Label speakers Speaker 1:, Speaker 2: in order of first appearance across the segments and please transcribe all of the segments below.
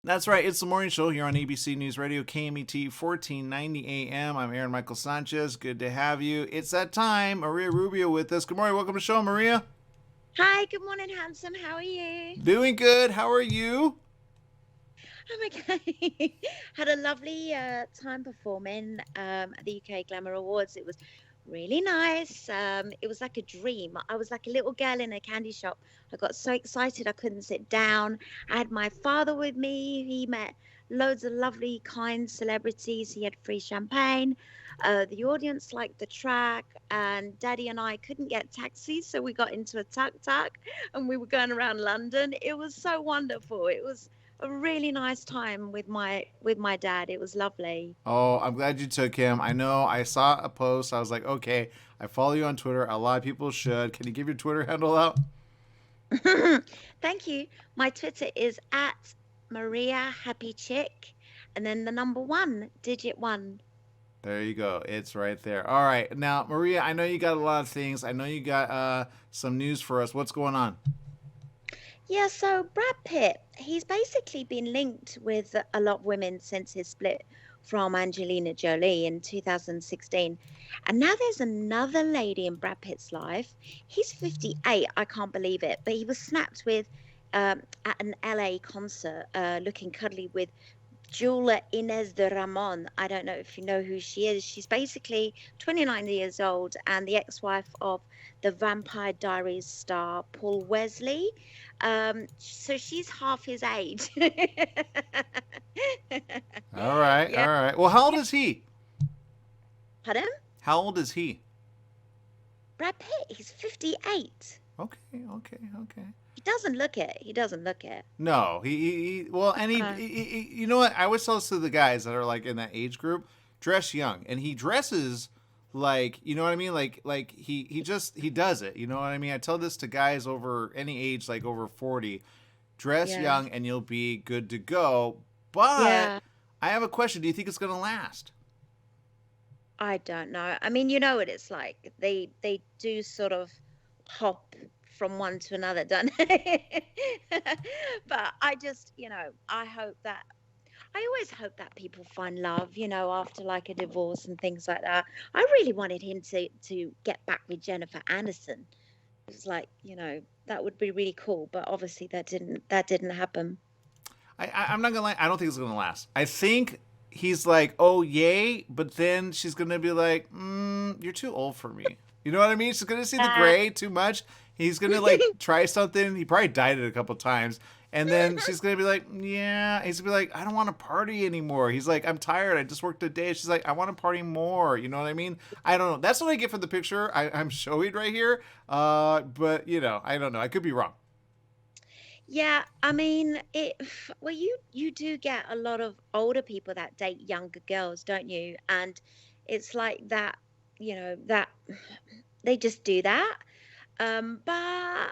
Speaker 1: That's right. It's the morning show here on ABC News Radio, KMET 1490 AM. I'm Aaron Michael Sanchez. Good to have you. It's that time. Maria Rubia with us. Good morning. Welcome to the show, Maria.
Speaker 2: Hi, good morning, handsome. How are you?
Speaker 1: Doing good. How are you?
Speaker 2: I'm okay. Had a lovely time performing at the UK Glamour Awards. It was really nice. It was like a dream. I was like a little girl in a candy shop. I got so excited I couldn't sit down. I had my father with me. He met loads of lovely, kind celebrities. He had free champagne. The audience liked the track, and Daddy and I couldn't get taxis, so we got into a tuk-tuk, and we were going around London. It was so wonderful. It was a really nice time with my dad. It was lovely.
Speaker 1: Oh, I'm glad you took him. I know I saw a post. I was like, okay, I follow you on Twitter. A lot of people should. Can you give your Twitter handle out?
Speaker 2: Thank you. My Twitter is at Maria Happy Chick, and then the number one, digit one.
Speaker 1: There you go. It's right there. All right. Now, Maria, I know you got a lot of things. I know you got some news for us. What's going on?
Speaker 2: Yeah, so Brad Pitt, he's basically been linked with a lot of women since his split from Angelina Jolie in 2016. And now there's another lady in Brad Pitt's life. He's 58, I can't believe it, but he was snapped with at an LA concert, looking cuddly with Julia Inez de Ramon. I don't know if you know who she is. She's basically 29 years old and the ex-wife of the Vampire Diaries star Paul Wesley. So she's half his age.
Speaker 1: All right.
Speaker 2: Yeah.
Speaker 1: All right. Well, how old is he?
Speaker 2: Pardon?
Speaker 1: How old is he?
Speaker 2: Brad Pitt, he's 58.
Speaker 1: Okay. Okay. Okay.
Speaker 2: He doesn't look it. He doesn't look it.
Speaker 1: No, well, and
Speaker 2: Uh,
Speaker 1: you know what? I always tell this to the guys that are like in that age group, dress young, and he dresses like, you know what I mean? Like he does it. You know what I mean? I tell this to guys over any age, like over 40, dress
Speaker 2: yeah.
Speaker 1: young, and you'll be good to go. But
Speaker 2: Yeah.
Speaker 1: I have a question. Do you think it's gonna last?
Speaker 2: I don't know. I mean, you know what it's like. They do sort of hop from one to another, don't they? But I just, I hope that I always hope that people find love, after like a divorce and things like that. I really wanted him to get back with Jennifer Aniston. It was like, that would be really cool, but obviously that didn't happen.
Speaker 1: I'm not gonna lie. I don't think it's gonna last. I think he's like, oh yay, but then she's gonna be like, you're too old for me. You know what I mean? She's gonna see the
Speaker 2: Uh,
Speaker 1: gray too much. He's gonna like try something. He probably dyed it a couple times, and then she's gonna be like, yeah. He's gonna be like, I don't want to party anymore. He's like, I'm tired. I just worked a day. She's like, I want to party more. You know what I mean? I don't know. That's what I get from the picture. I'm showing right here. But I don't know. I could be wrong.
Speaker 2: Yeah, I mean, well, you do get a lot of older people that date younger girls, don't you? And it's like that, that they just do that. But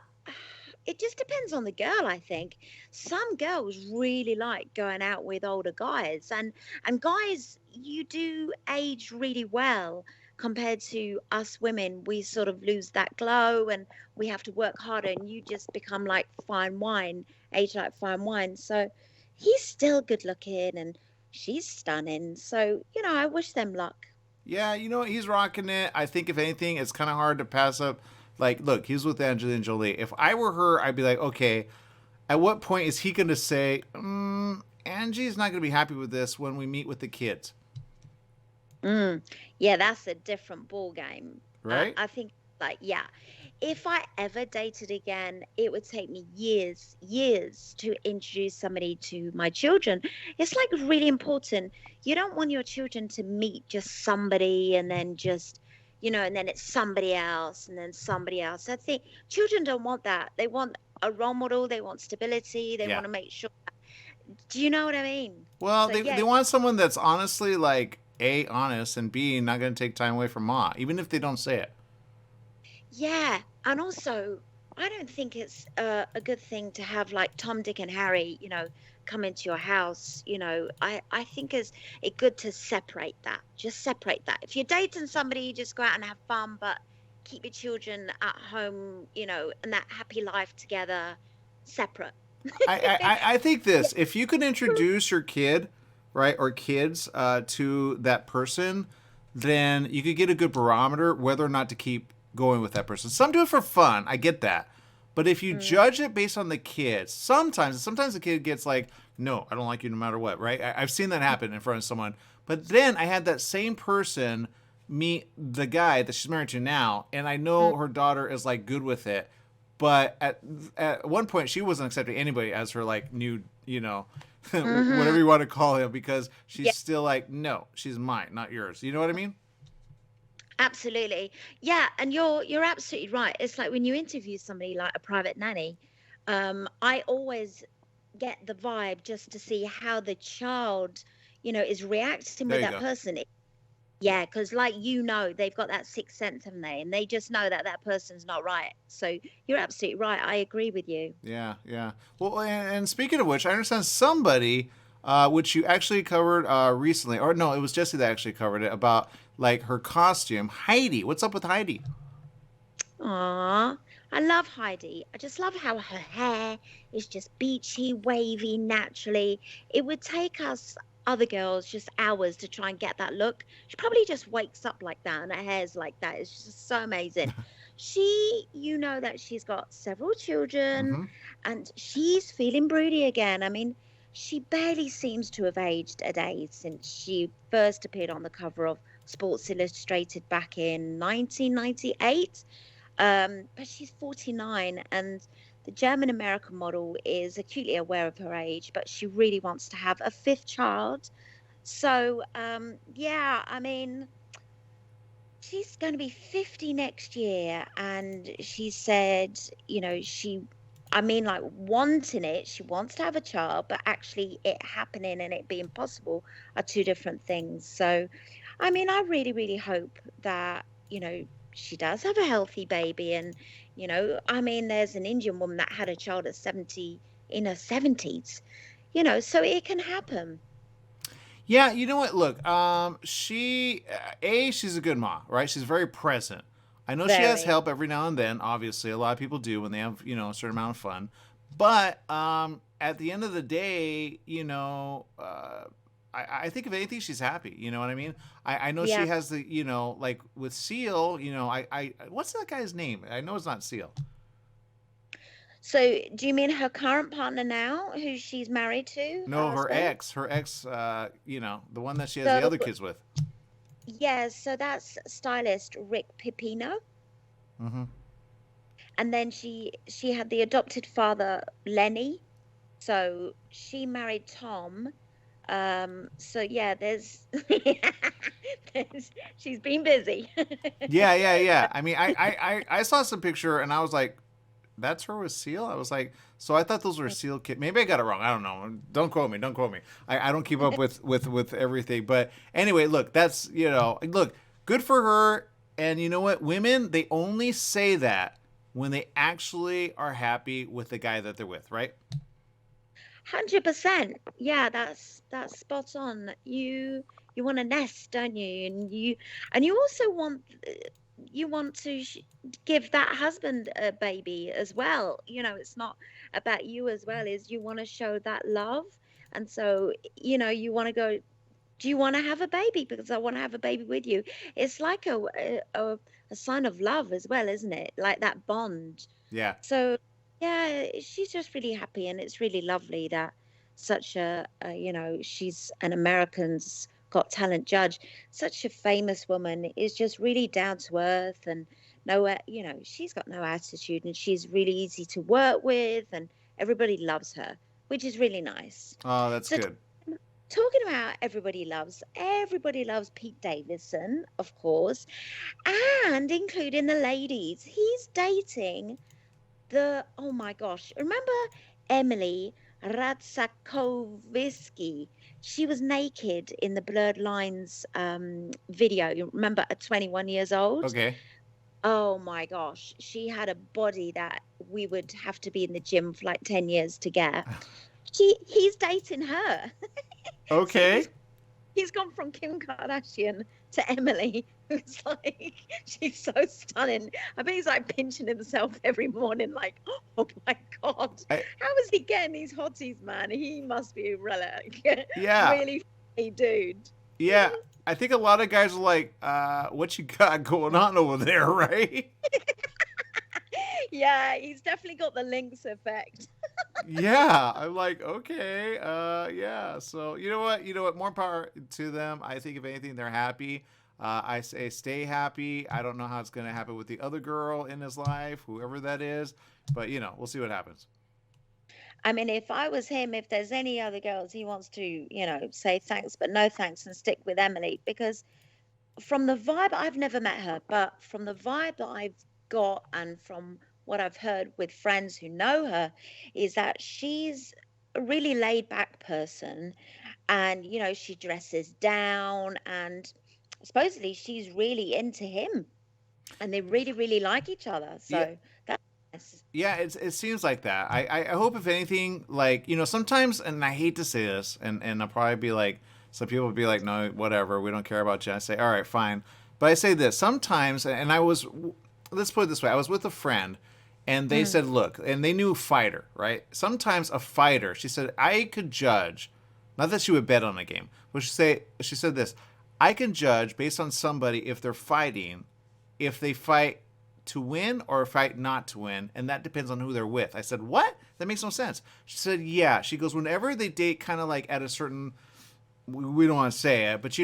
Speaker 2: it just depends on the girl, I think. Some girls really like going out with older guys, and guys, you do age really well compared to us women. We sort of lose that glow, and we have to work harder, and you just become like fine wine, age like fine wine. So he's still good looking, and she's stunning. So, I wish them luck.
Speaker 1: Yeah, he's rocking it. I think if anything, it's kind of hard to pass up. Like, look, he's with Angelina Jolie. If I were her, I'd be like, okay, at what point is he going to say, Angie's not going to be happy with this when we meet with the kids,
Speaker 2: Mm. Yeah, that's a different ball game.
Speaker 1: right?
Speaker 2: I think, like, yeah, if I ever dated again, it would take me years, years to introduce somebody to my children. It's like really important. You don't want your children to meet just somebody and then just, and then it's somebody else and then somebody else. I think children don't want that. They want a role model, they want stability, they
Speaker 1: Yeah.
Speaker 2: want to make sure. Do you know what I mean?
Speaker 1: Well,
Speaker 2: So,
Speaker 1: they
Speaker 2: yeah,
Speaker 1: want someone that's honestly like A, honest, and B, not going to take time away from Ma, even if they don't say it.
Speaker 2: yeah, and also, I don't think it's a good thing to have like Tom, Dick, and Harry, come into your house. I think it's good to separate that. Just separate that. If you're dating somebody, just go out and have fun, but keep your children at home, and that happy life together separate.
Speaker 1: I think
Speaker 2: Yeah.
Speaker 1: this: if you can introduce your kid, right, or kids to that person, then you could get a good barometer whether or not to keep going with that person. Some do it for fun. I get that. But if you
Speaker 2: Mm,
Speaker 1: judge it based on the kids, sometimes the kid gets like, no, I don't like you no matter what, right? I've seen that happen in front of someone. But then I had that same person meet the guy that she's married to now, and I
Speaker 2: mm,
Speaker 1: know her daughter is like good with it. But at one point, she wasn't accepting anybody as her like new, whatever
Speaker 2: mhm.
Speaker 1: you want to call him, because she's
Speaker 2: Yeah,
Speaker 1: still like, no, she's mine, not yours. You know what I mean?
Speaker 2: absolutely. Yeah, and you're absolutely right. It's like when you interview somebody like a private nanny, I always get the vibe just to see how the child, is reacting
Speaker 1: There
Speaker 2: with
Speaker 1: you
Speaker 2: that
Speaker 1: go.
Speaker 2: person. Yeah, because like they've got that sixth sense, haven't they? And they just know that that person's not right. So you're absolutely right. I agree with you.
Speaker 1: Yeah, yeah. Well, and speaking of which, I understand somebody, which you actually covered recently, or no, it was Jesse that actually covered it about like her costume. Heidi, what's up with Heidi?
Speaker 2: Aw, I love Heidi. I just love how her hair is just beachy, wavy, naturally. It would take us other girls just hours to try and get that look. She probably just wakes up like that and her hair's like that. It's just so amazing. You know that she's got several children
Speaker 1: Mm-hmm.
Speaker 2: and she's feeling broody again. I mean, she barely seems to have aged a day since she first appeared on the cover of Sports Illustrated back in 1998. But she's 49, and the German American model is acutely aware of her age, but she really wants to have a fifth child. So, yeah, I mean, she's going to be 50 next year, and she said, I mean, like wanting it, she wants to have a child, but actually it happening and it being possible are two different things. So, I mean, I really, really hope that, she does have a healthy baby. And, I mean, there's an Indian woman that had a child at 70, in her 70s, so it can happen.
Speaker 1: Yeah, you know what? Look, she's a good mom, right? She's very present. I know she has
Speaker 2: Very.
Speaker 1: help every now and then. Obviously, a lot of people do when they have, a certain amount of fun. But at the end of the day, I think if anything, she's happy. You know what I mean? I know she
Speaker 2: Yeah.
Speaker 1: has the, like with Seal, what's that guy's name? I know it's not Seal.
Speaker 2: So, do you mean her current partner now, who she's married to, her
Speaker 1: No,
Speaker 2: husband?
Speaker 1: her ex, the one that she has the
Speaker 2: So,
Speaker 1: other kids with.
Speaker 2: yeah, so that's stylist Rick Pipino.
Speaker 1: Mm-hmm.
Speaker 2: And then she had the adopted father, Lenny. So she married Tom. So yeah, there's she's been busy.
Speaker 1: Yeah, yeah, yeah. I mean, I saw some picture and I was like, that's her with Seal. I was like, so I thought those were Seal kids. Maybe I got it wrong. I don't know. Don't quote me. Don't quote me. I don't keep up with everything. But anyway, look, that's look, good for her. And you know what? Women, they only say that when they actually are happy with the guy that they're with, right?
Speaker 2: 100%. Yeah, that's spot on. You want a nest, don't you? And you also want to give that husband a baby as well. It's not about you as well. Is you want to show that love, and so you want to go. Do you want to have a baby? Because I want to have a baby with you. It's like a sign of love as well, isn't it? Like that bond.
Speaker 1: Yeah.
Speaker 2: So, yeah, she's just really happy, and it's really lovely that such she's an American's Got Talent judge. Such a famous woman is just really down to earth and she's got no attitude, and she's really easy to work with, and everybody loves her, which is really nice.
Speaker 1: Oh, that's
Speaker 2: So,
Speaker 1: good.
Speaker 2: talking about everybody loves Pete Davidson, of course, and including the ladies. He's dating oh my gosh, remember Emily Radziakowski? She was naked in the Blurred Lines video. You remember, at 21 years old?
Speaker 1: Okay.
Speaker 2: Oh my gosh, she had a body that we would have to be in the gym for like 10 years to get. He's dating her. So
Speaker 1: Okay.
Speaker 2: he's gone from Kim Kardashian to Emily. It's like she's so stunning. I bet he's like pinching himself every morning, like, oh my God,
Speaker 1: I
Speaker 2: how is he getting these hotties, man? He must be really,
Speaker 1: yeah.
Speaker 2: really funny dude.
Speaker 1: Yeah. I think a lot of guys are like, what you got going on over there, right?
Speaker 2: Yeah, he's definitely got the Lynx effect.
Speaker 1: Yeah, I'm like, okay, yeah. So you know what? More power to them. I think if anything, they're happy. I say stay happy. I don't know how it's gonna happen with the other girl in his life, whoever that is, but we'll see what happens.
Speaker 2: I mean, if I was him, if there's any other girls, he wants to, say thanks, but no thanks and stick with Emily because from the vibe, I've never met her, but from the vibe that I've got and from what I've heard with friends who know her, is that she's a really laid back person and, she dresses down and supposedly she's really into him and they really, really like each other.
Speaker 1: Yeah,
Speaker 2: So that's nice.
Speaker 1: yeah. It seems like that. I hope if anything, like sometimes, and I hate to say this, and I'll probably be like, some people would be like, no, whatever, we don't care about you. I say, all right, fine, but I say this sometimes, and I was, let's put it this way, I was with a friend. And they
Speaker 2: Mm.
Speaker 1: said, look, and they knew a fighter, right? Sometimes a fighter, she said, I could judge, not that she would bet on a game, but she said this, I can judge based on somebody if they're fighting, if they fight to win or fight not to win, and that depends on who they're with. I said, what? That makes no sense. She said, yeah. She goes, whenever they date kind of like at a certain, we don't want to say it, but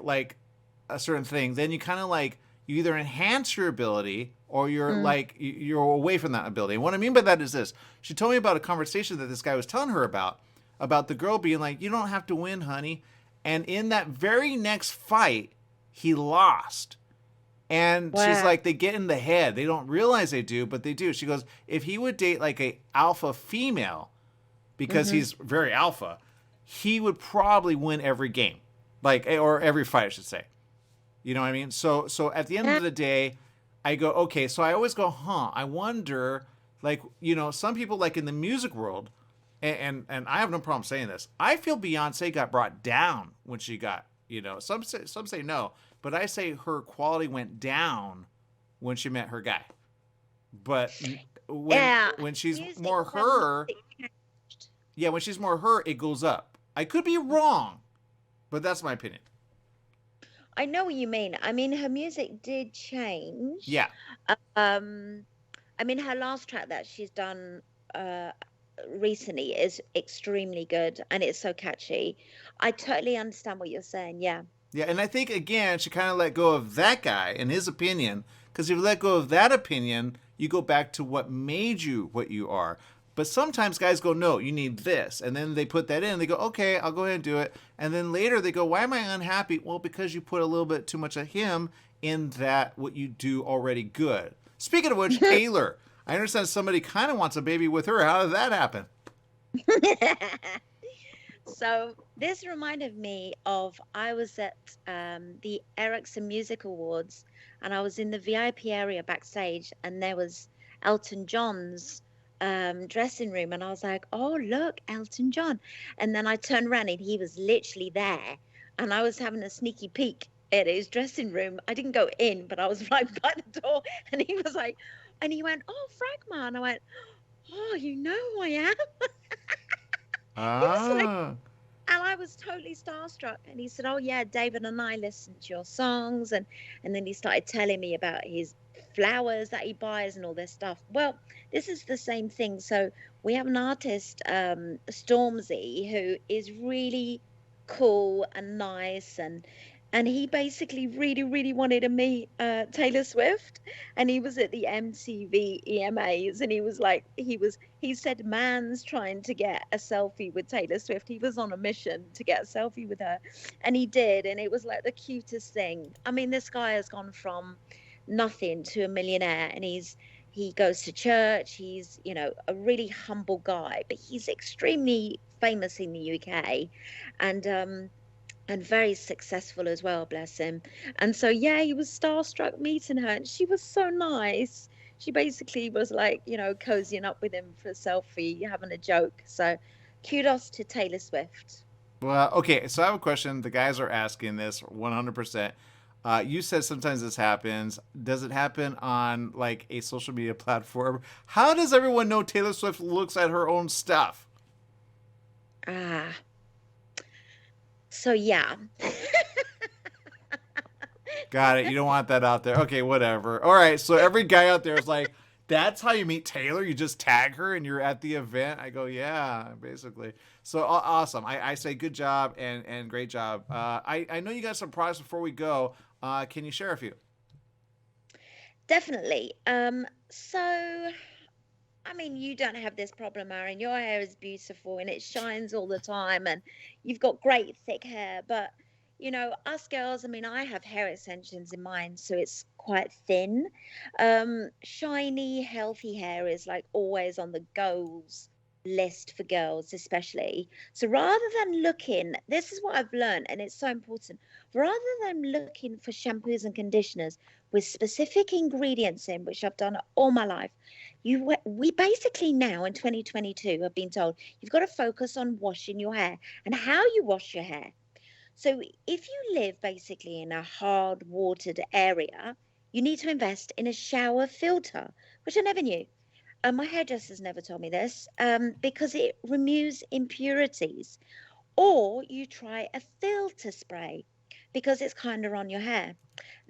Speaker 1: like a certain thing, then you kind of like you either enhance your ability or you're
Speaker 2: Mm.
Speaker 1: like you're away from that ability. And what I mean by that is this: she told me about a conversation that this guy was telling her about the girl being like, "You don't have to win, honey," and in that very next fight, he lost. And she's
Speaker 2: Wow.
Speaker 1: like, they get in the head. They don't realize they do, but they do. She goes, if he would date like a alpha female, because
Speaker 2: Hmm.
Speaker 1: he's very alpha, he would probably win every game, like or every fight, I should say. You know what I mean? So at the end
Speaker 2: Yeah.
Speaker 1: of the day, I go, okay. So I always go, huh? I wonder, like some people like in the music world, and I have no problem saying this. I feel Beyonce got brought down when she got, some say no, but I say her quality went down when she met her guy. But when
Speaker 2: Yeah.
Speaker 1: when she's
Speaker 2: Music,
Speaker 1: more
Speaker 2: her
Speaker 1: her,
Speaker 2: music changed.
Speaker 1: yeah, when she's more her, it goes up. I could be wrong, but that's my opinion.
Speaker 2: I know what you mean. I mean, her music did change.
Speaker 1: Yeah,
Speaker 2: Um, I mean, her last track that she's done uh, recently is extremely good and it's so catchy. I totally understand what you're saying. Yeah.
Speaker 1: yeah, and I think again she kind of let go of that guy and his opinion, because if you let go of that opinion, you go back to what made you what you are. But sometimes guys go, no, you need this, and then they put that in. They go, okay, I'll go ahead and do it, and then later they go, why am I unhappy? Well, because you put a little bit too much of him in that what you do already good. Speaking of which, Taylor, I understand somebody kind of wants a baby with her. How did that happen?
Speaker 2: So this reminded me of I was at the Ericsson Music Awards and I was in the VIP area backstage and there was Elton John's dressing room and I was like, oh look, Elton John. And then I turned around and he was literally there and I was having a sneaky peek at his dressing room. I didn't go in, but I was right by the door and he was like, and he went, oh, Fragma. And I went, oh, you know who I am? He was like,
Speaker 1: Ah,
Speaker 2: and I was totally starstruck. And he said, "Oh yeah, David and I listened to your songs." And then he started telling me about his flowers that he buys and all this stuff. Well, this is the same thing. So we have an artist, Stormzy, who is really cool and nice and he basically really, really wanted to meet Taylor Swift. And he was at the MTV EMAs and he was like, he said, man's trying to get a selfie with Taylor Swift. He was on a mission to get a selfie with her. And he did. And it was like the cutest thing. I mean, this guy has gone from nothing to a millionaire and he goes to church. He's, a really humble guy, but he's extremely famous in the UK. And very successful as well, bless him. And so, yeah, he was starstruck meeting her, and she was so nice. She basically was like, cozying up with him for a selfie, having a joke. So, kudos to Taylor Swift.
Speaker 1: well, okay. So I have a question. The guys are asking this 100%. You said sometimes this happens. Does it happen on like a social media platform? How does everyone know Taylor Swift looks at her own stuff?
Speaker 2: Ah, so yeah.
Speaker 1: Got it. You don't want that out there. Okay, whatever. All right. So every guy out there is like, that's how you meet Taylor. You just tag her and you're at the event. I go, yeah, basically. So awesome. I say good job and great job. I know you got some products before we go. Can you share a few?
Speaker 2: Definitely. So I mean, you don't have this problem, Aaron. Your hair is beautiful and it shines all the time, and you've got great thick hair. But, us girls, I mean, I have hair extensions in mine, so it's quite thin. Shiny, healthy hair is like always on the goals list for girls, especially. So rather than looking, this is what I've learned, and it's so important. Rather than looking for shampoos and conditioners with specific ingredients in, which I've done all my life, we basically now in 2022 have been told you've got to focus on washing your hair and how you wash your hair. So if you live basically in a hard watered area, you need to invest in a shower filter, which I never knew. My hairdressers never told me this, because it removes impurities. Or you try a filter spray because it's kinder on your hair.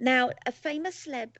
Speaker 2: Now, a famous celeb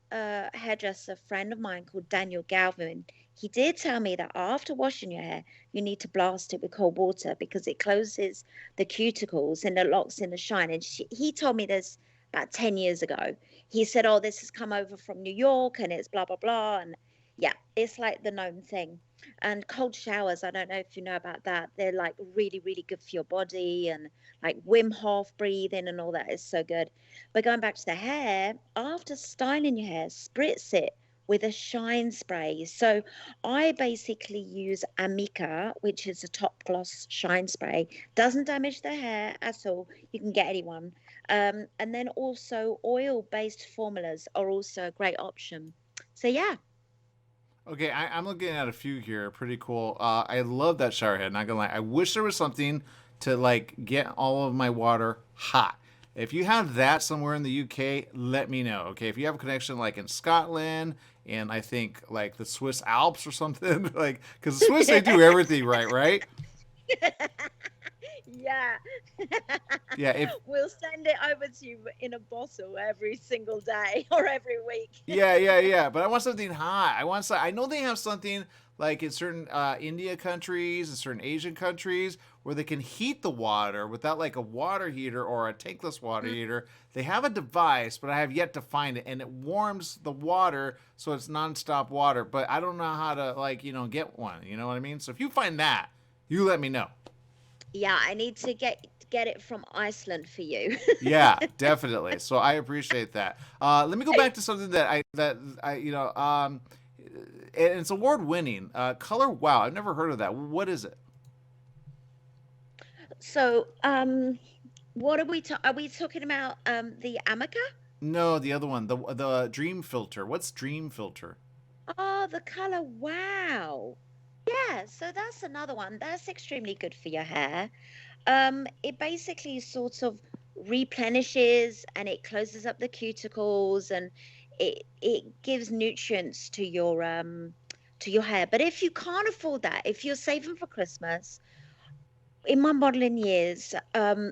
Speaker 2: hairdresser friend of mine called Daniel Galvin, he did tell me that after washing your hair, you need to blast it with cold water because it closes the cuticles and it locks in the shine. And he told me this about 10 years ago. He said, oh, this has come over from New York and it's blah, blah, blah. And yeah, it's like the known thing. And cold showers, I don't know if you know about that. They're like really, really good for your body, and like Wim Hof breathing and all that is so good. But going back to the hair, after styling your hair, spritz it with a shine spray. So I basically use Amica, which is a top gloss shine spray. Doesn't damage the hair at all. You can get anyone. And then also oil-based formulas are also a great option. So yeah.
Speaker 1: Okay, I'm looking at a few here. Pretty cool. I love that shower head. Not gonna lie. I wish there was something to like get all of my water hot. If you have that somewhere in the UK, let me know. Okay, if you have a connection like in Scotland and I think like the Swiss Alps or something, like because the Swiss they do everything right, right?
Speaker 2: Yeah.
Speaker 1: Yeah. If
Speaker 2: We'll send it over to you in a bottle every single day or every week.
Speaker 1: yeah. But I want something hot. I want some. I know they have something like in certain India countries and certain Asian countries where they can heat the water without like a water heater or a tankless water
Speaker 2: Mm.
Speaker 1: heater. They have a device, but I have yet to find it, and it warms the water so it's nonstop water. But I don't know how to like get one. You know what I mean? So if you find that, you let me know.
Speaker 2: Yeah, I need to get it from Iceland for you.
Speaker 1: Yeah, definitely. So I appreciate that. Let me go back to something that I and it's award winning. Color Wow. I've never heard of that. What is it?
Speaker 2: So, what are we talking about? The Amica?
Speaker 1: No, the other one, the Dream Filter. What's Dream Filter?
Speaker 2: Oh, the color. Wow. Yeah, so that's another one. That's extremely good for your hair. It basically sort of replenishes and it closes up the cuticles, and it gives nutrients to your hair. But if you can't afford that, if you're saving for Christmas, in my modeling years,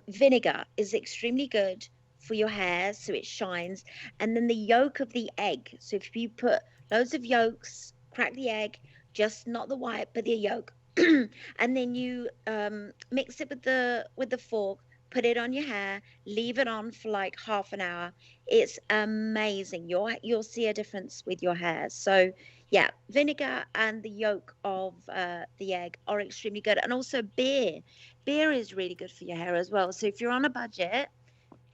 Speaker 2: vinegar is extremely good for your hair so it shines. And then the yolk of the egg. So if you put loads of yolks, crack the egg, just not the white, but the yolk, and then you mix it with the fork, put it on your hair, leave it on for like half an hour. It's amazing. You'll see a difference with your hair. So yeah, vinegar and the yolk of the egg are extremely good, and also beer. Beer is really good for your hair as well. So if you're on a budget,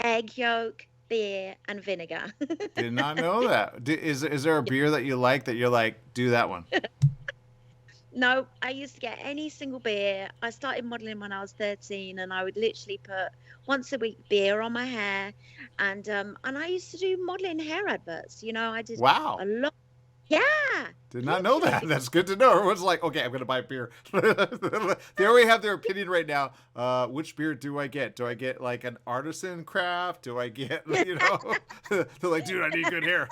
Speaker 2: egg yolk, beer, and vinegar.
Speaker 1: Did not know that. Is there a beer that you like that you're like do that one?
Speaker 2: No, I used to get any single beer. I started modeling when I was 13, and I would literally put once a week beer on my hair, and I used to do modeling hair adverts. I did a
Speaker 1: Wow.
Speaker 2: lot. Yeah.
Speaker 1: Did not know that. That's good to know. Everyone's like, okay, I'm going to buy beer. They already have their opinion right now. Which beer do I get? Do I get like an artisan craft? Do I get, they're like, dude, I need good hair.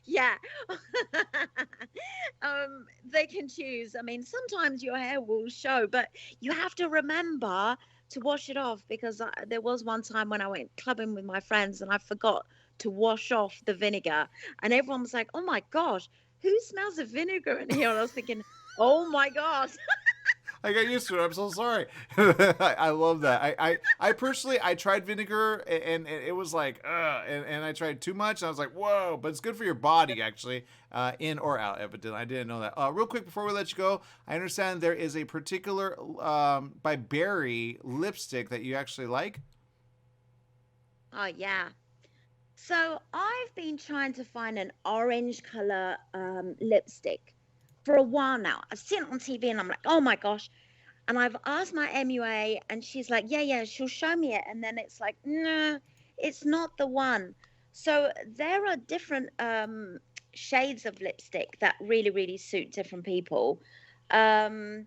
Speaker 2: Yeah. They can choose. I mean, sometimes your hair will show, but you have to remember to wash it off because there was one time when I went clubbing with my friends and I forgot to wash off the vinegar, and everyone was like, "Oh my gosh, who smells of vinegar in here?" And I was thinking, "Oh my gosh."
Speaker 1: I got used to it. I'm so sorry. I love that. I personally, I tried vinegar and it was like, and I tried too much. And I was like, whoa, but it's good for your body actually, in or out. Evidently, I didn't know that. Real quick before we let you go, I understand there is a particular by Berry lipstick that you actually like.
Speaker 2: Oh yeah. So I've been trying to find an orange color lipstick for a while now. I've seen it on TV and I'm like, oh my gosh. And I've asked my MUA and she's like, yeah, yeah, she'll show me it. And then it's like, no, it's not the one. So there are different shades of lipstick that really, really suit different people. Um,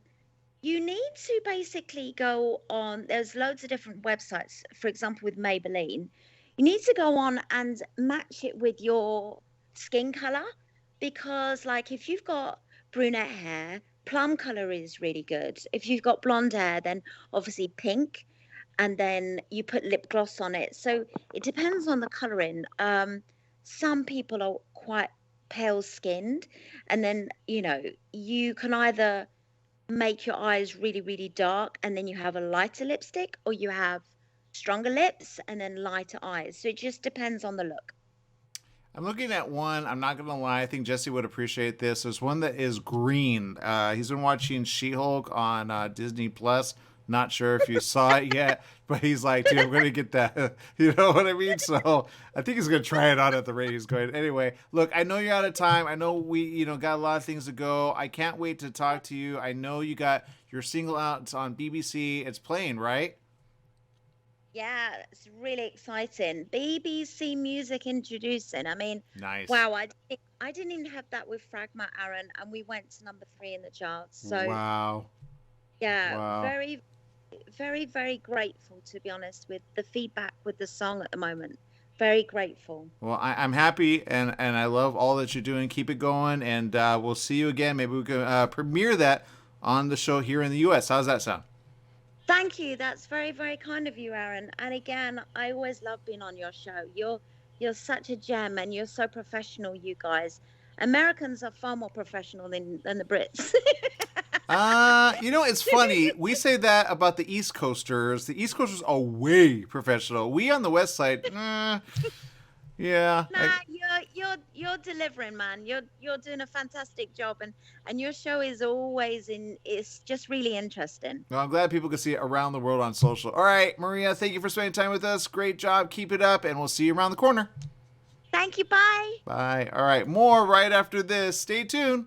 Speaker 2: you need to basically go on, there's loads of different websites. For example, with Maybelline, you need to go on and match it with your skin color because, like, if you've got brunette hair, plum color is really good. If you've got blonde hair, then obviously pink, and then you put lip gloss on it. So it depends on the coloring. Some people are quite pale skinned, and then, you can either make your eyes really, really dark and then you have a lighter lipstick, or you have stronger lips and then lighter eyes. So it just depends on the look.
Speaker 1: I'm looking at one. I'm not gonna lie. I think Jesse would appreciate this. There's one that is green. He's been watching She-Hulk on Disney Plus. Not sure if you saw it yet, but he's like, dude, I'm gonna get that. You know what I mean? So I think he's gonna try it on at the rate he's going. Anyway, look, I know you're out of time. I know we, got a lot of things to go. I can't wait to talk to you. I know you got your single out. It's on BBC. It's playing, right?
Speaker 2: Yeah, it's really exciting. BBC Music introducing. I mean,
Speaker 1: Nice.
Speaker 2: wow, I didn't even have that with Fragma, Aaron, and we went to number 3 in the charts. So
Speaker 1: Wow.
Speaker 2: yeah,
Speaker 1: Wow.
Speaker 2: very, very, very grateful to be honest with the feedback with the song at the moment. Very grateful.
Speaker 1: Well, I'm happy and I love all that you're doing. Keep it going, and we'll see you again. Maybe we can premiere that on the show here in the U.S. How's that sound?
Speaker 2: Thank you. That's very, very kind of you, Aaron. And again, I always love being on your show. You're such a gem and you're so professional, you guys. Americans are far more professional than the Brits.
Speaker 1: It's funny. We say that about the East Coasters. The East Coasters are way professional. We on the West Side, yeah.
Speaker 2: Nah, you're delivering, man. You're doing a fantastic job, and your show is always in. It's just really interesting.
Speaker 1: Well, I'm glad people can see it around the world on social. All right, Maria, thank you for spending time with us. Great job. Keep it up, and we'll see you around the corner.
Speaker 2: Thank you. Bye.
Speaker 1: Bye. All right, more right after this. Stay tuned.